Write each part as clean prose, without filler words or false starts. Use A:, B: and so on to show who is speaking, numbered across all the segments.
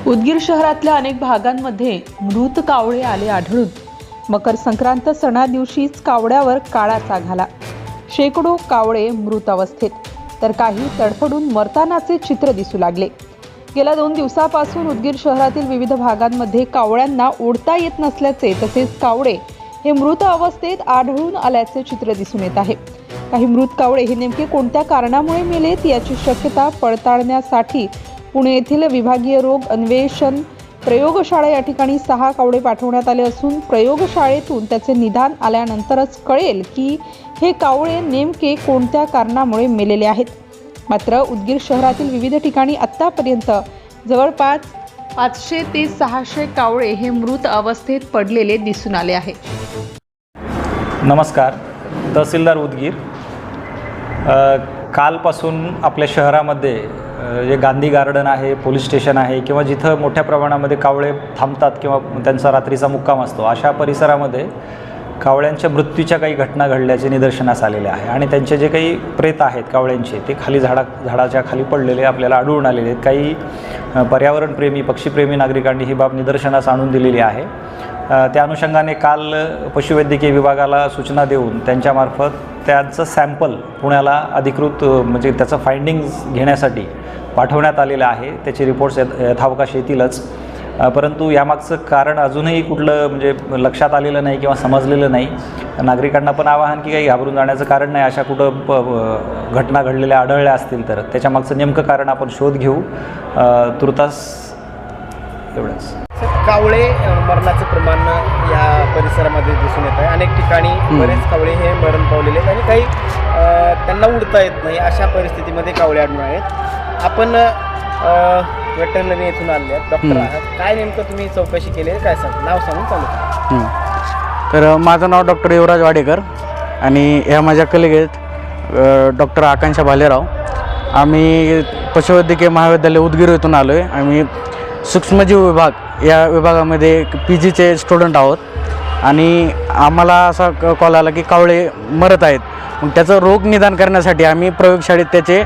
A: उदगीर शहरातल्या अनेक भागांमध्ये मृत कावळे आले आढळून. मकर संक्रांत सणा दिवशीच कावड्यावर काळाचा घाला. शेकडो कावळे मृत अवस्थेत तर काही तडफडून मरतानाचे चित्र दिसू लागले. गेल्या 2 दिवसापासून उदगीर शहरातील विविध भागांमध्ये कावळ्यांना ओढता येत नसल्याचे तसेच कावळे हे मृत अवस्थेत आढळून आल्याचे चित्र दिसून येत आहे. काही मृत कावळे हे नेमके कोणत्या कारणामुळे मेलेत याची शक्यता पडताळण्यासाठी पुणे येथील विभागीय रोग अन्वेषण प्रयोगशाळा या ठिकाणी 6 कावळे पाठवण्यात आले असून प्रयोगशाळेतून त्याचे निदान आल्यानंतरच कळेल की हे कावळे नेमके कोणत्या कारणामुळे मेलेले आहेत. मात्र उदगीर शहरातील विविध ठिकाणी आतापर्यंत जवळपास 500 ते 600 कावळे हे मृत अवस्थेत पडलेले दिसून आले आहे.
B: नमस्कार, तहसीलदार उदगीर. कालपासून आपल्या शहरामध्ये जे गांधी गार्डन आहे, पोलीस स्टेशन आहे किंवा जिथं मोठ्या प्रमाणामध्ये कावळे थांबतात किंवा त्यांचा रात्रीचा मुक्काम असतो, अशा परिसरामध्ये कावळ्यांच्या मृत्यूच्या काही घटना घडल्याचे निदर्शनास आलेले आहे. आणि त्यांचे जे काही प्रेत आहेत कावळ्यांचे ते खाली झाडाच्या खाली पडलेले आपल्याला आढळून आलेले आहेत. काही पर्यावरणप्रेमी पक्षीप्रेमी नागरिकांनी ही बाब निदर्शनास आणून दिलेली आहे. त्या अनुषंगाने काल पशुवैद्यकीय विभागाला सूचना देऊन त्यांच्यामार्फत त्यांचं सॅम्पल पुण्याला अधिकृत म्हणजे त्याचं फाइंडिंग्स घेण्यासाठी पाठवण्यात आलेलं आहे. त्याचे रिपोर्ट्स यथावकाश येतीलच, परंतु यामागचं कारण अजूनही कुठलं म्हणजे लक्षात आलेलं नाही किंवा समजलेलं नाही. नागरिकांना पण आवाहन की काही घाबरून जाण्याचं कारण नाही. अशा कुठं घटना घडलेल्या आढळल्या असतील तर त्याच्यामागचं नेमकं कारण आपण शोध घेऊ. तुर्तास एवढंच.
C: कावळे मरणाचं प्रमाण या परिसरामध्ये दिसून येत आहे. अनेक ठिकाणी बरेच कावळे हे मरण पावलेले आहेत आणि काही त्यांना उडता येत नाही. अशा परिस्थितीमध्ये कावळे आढळून आहेत. आपण वेटरनरी येथून आले आहेत, डॉक्टर आहात. काय नेमकं तुम्ही चौकशी केली आहे, काय सांग, नाव सांगून चालू करा.
D: तर माझं नाव डॉक्टर युवराज वाडेकर आणि ह्या माझ्या कलिग आहेत डॉक्टर आकांक्षा भालेराव. आम्ही पशुवैद्यकीय महाविद्यालय उदगीर येथून आलो आहे. आम्ही सूक्ष्मजीव विभाग या विभागामध्ये PGचे स्टुडंट आहोत आणि आम्हाला असा कॉल आला की कावळे मरत आहेत. मग त्याचं रोग निदान करण्यासाठी आम्ही प्रयोगशाळेत त्याचे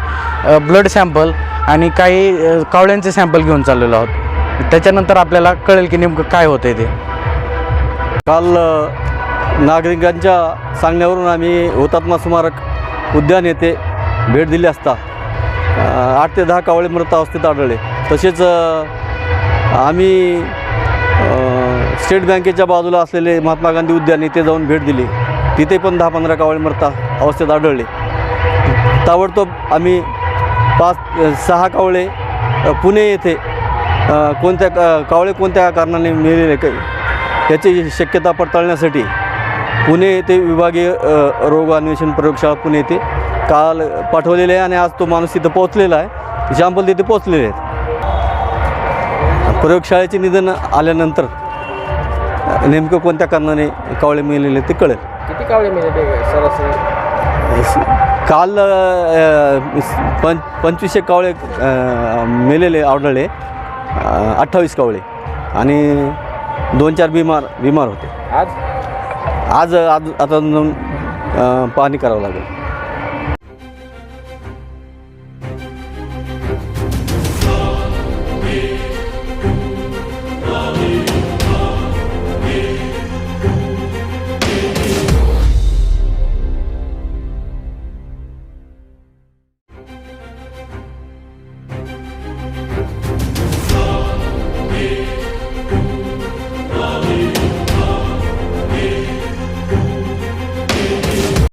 D: ब्लड सॅम्पल आणि काही कावळ्यांचे सॅम्पल घेऊन चाललेलो आहोत. त्याच्यानंतर आपल्याला कळेल की नेमकं काय होतं आहे ते.
E: काल नागरिकांच्या सांगण्यावरून आम्ही हुतात्मा स्मारक उद्यान येथे भेट दिली असता 8 ते 10 कावळे मृत अवस्थेत आढळले. तसेच आम्ही स्टेट बँकेच्या बाजूला असलेले महात्मा गांधी उद्यान येथे जाऊन भेट दिली. तिथे पण 10-15 कावळे मृत अवस्थेत आढळले. ताबडतोब आम्ही 5-6 कावळे पुणे येथे कावळे कोणत्या कारणाने मेलेले याची शक्यता पडताळण्यासाठी पुणे येथे विभागीय रोग अन्वेषण प्रयोगशाळा पुणे येथे काल पाठवलेले आहे आणि आज तो माणूस तिथं पोहोचलेला आहे. सॅम्पल तिथे पोहोचलेले आहेत. प्रयोगशाळेचे निदान आल्यानंतर नेमकं कोणत्या कारणाने कावळे मेलेले ते कळेल.
C: किती कावळे मेले सरासरी?
E: काल 2500 कावळे मेलेले आढळले, 28 कावळे आणि 2-4 बिमार होते.
C: आज
E: आता पाहणी करावं लागेल.